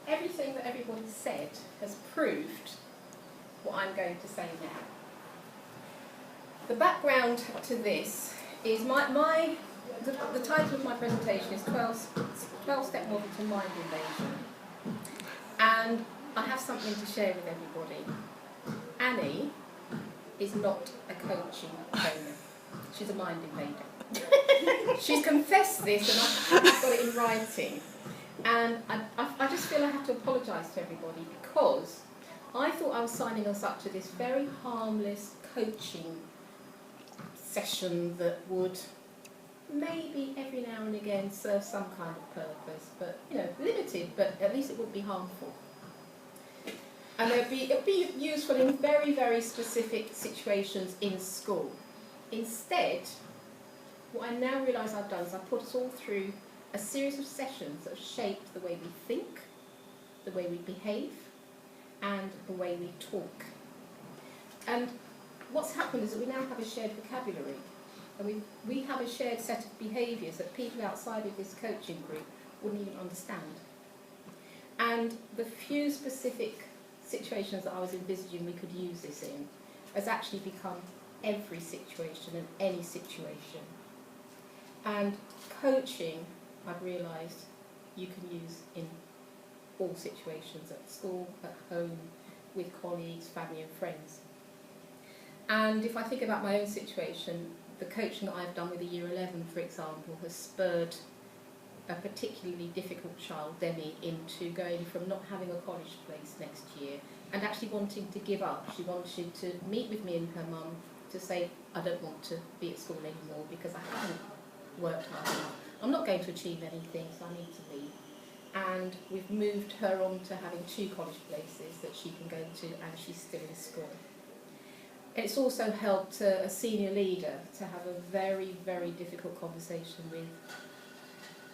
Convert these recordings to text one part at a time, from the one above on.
everything that everybody said has proved what I'm going to say now. The background to this is the title of my presentation is 12-Step Model to Mind Invasion. And I have something to share with everybody. Annie is not a coaching trainer. She's a mind invader. She's confessed this, and I've got it in writing. And I just feel I have to apologise to everybody, because I thought I was signing us up to this very harmless coaching session that would maybe every now and again serve some kind of purpose, but limited, but at least it wouldn't be harmful. And it would be useful in very, very specific situations in school. Instead, what I now realise I've done is I've put us all through a series of sessions that have shaped the way we think, the way we behave, and the way we talk. And what's happened is that we now have a shared vocabulary, and we have a shared set of behaviours that people outside of this coaching group wouldn't even understand. And the few specific situations that I was envisaging we could use this in has actually become every situation and any situation. And coaching, I've realised, you can use in all situations, at school, at home, with colleagues, family and friends. And if I think about my own situation, the coaching that I've done with a Year 11, for example, has spurred a particularly difficult child, Demi, into going from not having a college place next year and actually wanting to give up. She wanted to meet with me and her mum to say, I don't want to be at school anymore because I haven't worked hard enough. I'm not going to achieve anything, so I need to leave. And we've moved her on to having 2 college places that she can go to, and she's still in school. It's also helped a senior leader to have a very, very difficult conversation with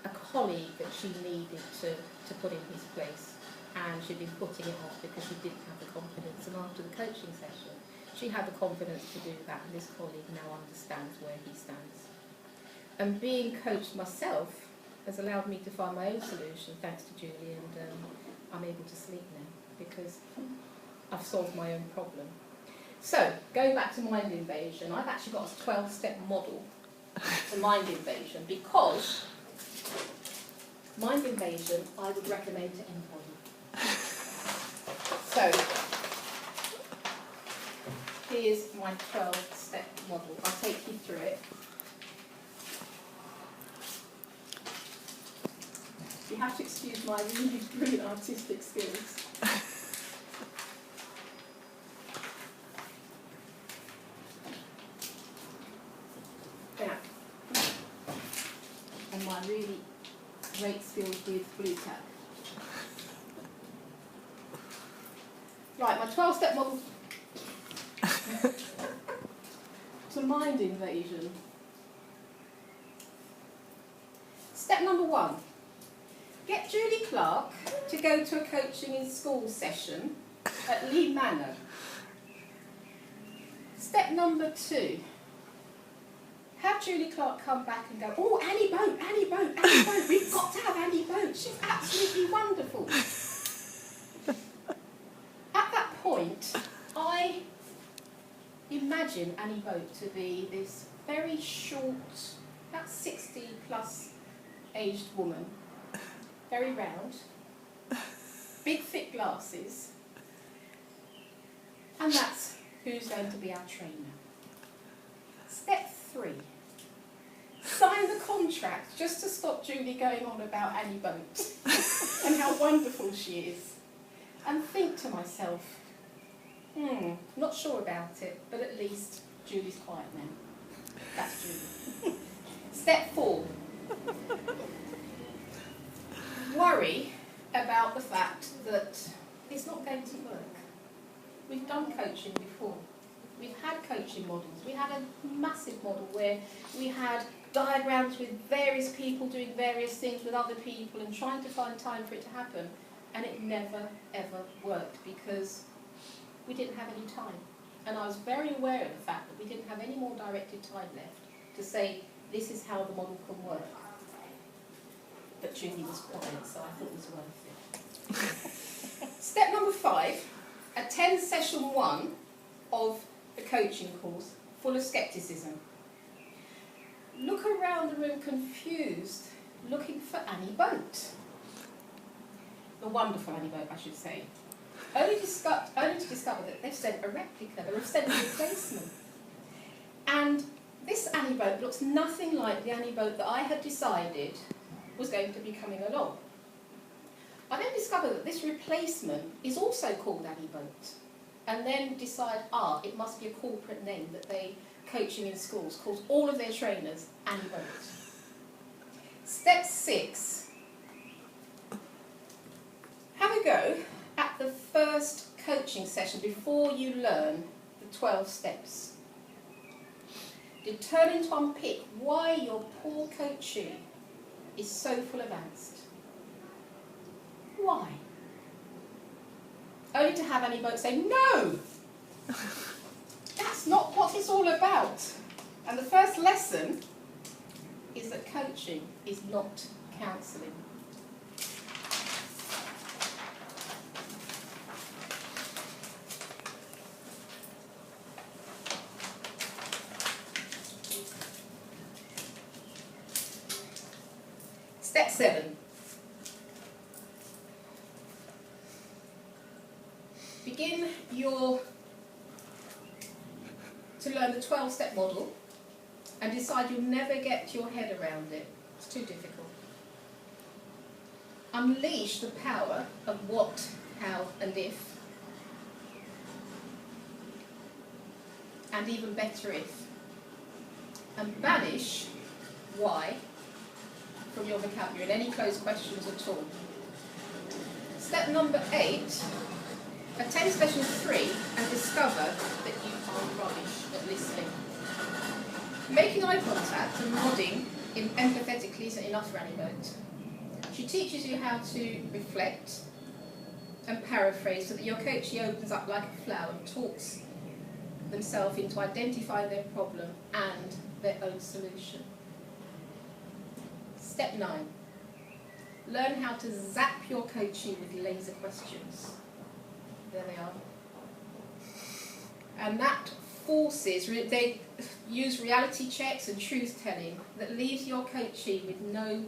a colleague that she needed to put in his place, and she'd been putting it off because she didn't have the confidence. And after the coaching session, she had the confidence to do that, and this colleague now understands where he stands. And being coached myself has allowed me to find my own solution, thanks to Julie, and I'm able to sleep now because I've solved my own problem. So, going back to mind invasion, I've actually got a 12-step model to mind invasion, because mind invasion I would recommend to anybody. So, here's my 12-step model. I'll take you through it. You have to excuse my really brilliant artistic skills. Yeah. And my really great skills with blue tack. Right, my 12-step model to mind invasion. Step number 1. Get Julie Clark to go to a coaching in school session at Lee Manor. Step number 2. Have Julie Clark come back and go, oh, Annie Boat, Annie Boat, Annie Boat, we've got to have Annie Boat, she's absolutely wonderful. At that point, I imagine Annie Boat to be this very short, about 60 plus aged woman, very round, big thick glasses, and that's who's going to be our trainer. Step 3. Sign the contract just to stop Julie going on about Annie Boat and how wonderful she is. And think to myself, not sure about it, but at least Julie's quiet now. That's Julie. Step 4. Worry about the fact that it's not going to work. We've done coaching before. We've had coaching models. We had a massive model where we had diagrams with various people doing various things with other people and trying to find time for it to happen. And it never, ever worked because we didn't have any time. And I was very aware of the fact that we didn't have any more directed time left to say, this is how the model can work. But Julie was quiet, so I thought it was worth it. Step number 5, attend session 1 of the coaching course full of scepticism. Look around the room confused, looking for Annie Boat. The wonderful Annie Boat, I should say. Only to discover that they've sent a replica, they've sent a replacement. And this Annie Boat looks nothing like the Annie Boat that I had decided was going to be coming along. I then discovered that this replacement is also called Annie Boat, and then decide, it must be a corporate name that they, Coaching in Schools, calls all of their trainers Annie Boat. Step 6. Have a go at the first coaching session before you learn the 12 steps. Determine to unpick why your poor coachee is so full of angst. Why? Only to have Annie Boat say, no! That's not what it's all about. And the first lesson is that coaching is not counselling. Step 7. Begin to learn the 12-step model and decide you'll never get your head around it. It's too difficult. Unleash the power of what, how and if. And even better if. And banish why from your vocabulary and any closed questions at all. Step number 8. Attend session 3 and discover that you are rubbish at listening. Making eye contact and nodding empathetically isn't enough for Annie Boat. She teaches you how to reflect and paraphrase so that your coachee opens up like a flower and talks themselves into identifying their problem and their own solution. Step 9. Learn how to zap your coachee with laser questions. There they are. And that forces, they use reality checks and truth telling that leaves your coachee with no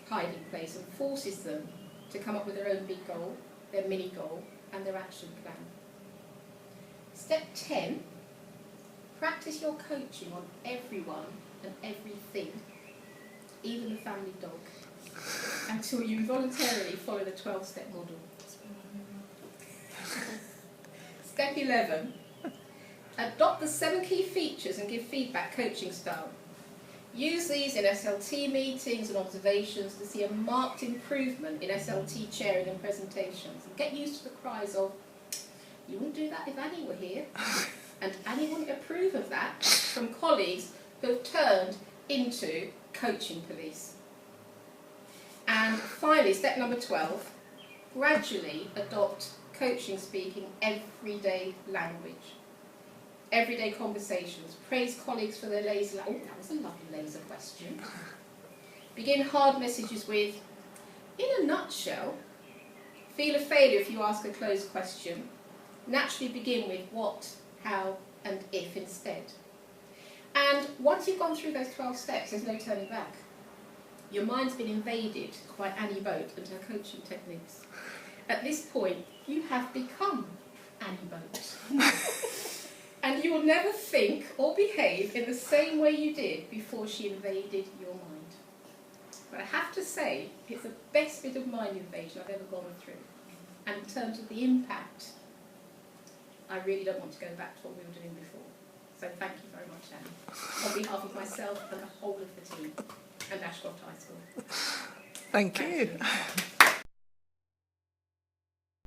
hiding place and forces them to come up with their own big goal, their mini goal, and their action plan. Step 10. Practice your coaching on everyone and everything, even the family dog, until you voluntarily follow the 12-step model. Step 11. Adopt the 7 key features and give feedback coaching style. Use these in SLT meetings and observations to see a marked improvement in SLT chairing and presentations. And get used to the cries of, you wouldn't do that if Annie were here. And Annie wouldn't approve of that from colleagues who have turned into coaching police. And finally, step number 12, gradually adopt coaching speaking everyday language. Everyday conversations. Praise colleagues for their laser. Oh, that was a lovely laser question. Begin hard messages with, in a nutshell. Feel a failure if you ask a closed question. Naturally begin with what, how, and if instead. And once you've gone through those 12 steps, there's no turning back. Your mind's been invaded by Annie Boat and her coaching techniques. At this point, you have become Annie Boat. And you will never think or behave in the same way you did before she invaded your mind. But I have to say, it's the best bit of mind invasion I've ever gone through. And in terms of the impact, I really don't want to go back to what we were doing before. So thank you very much, Annie, on behalf of myself and the whole of the team and Ashcroft High School. Thank you.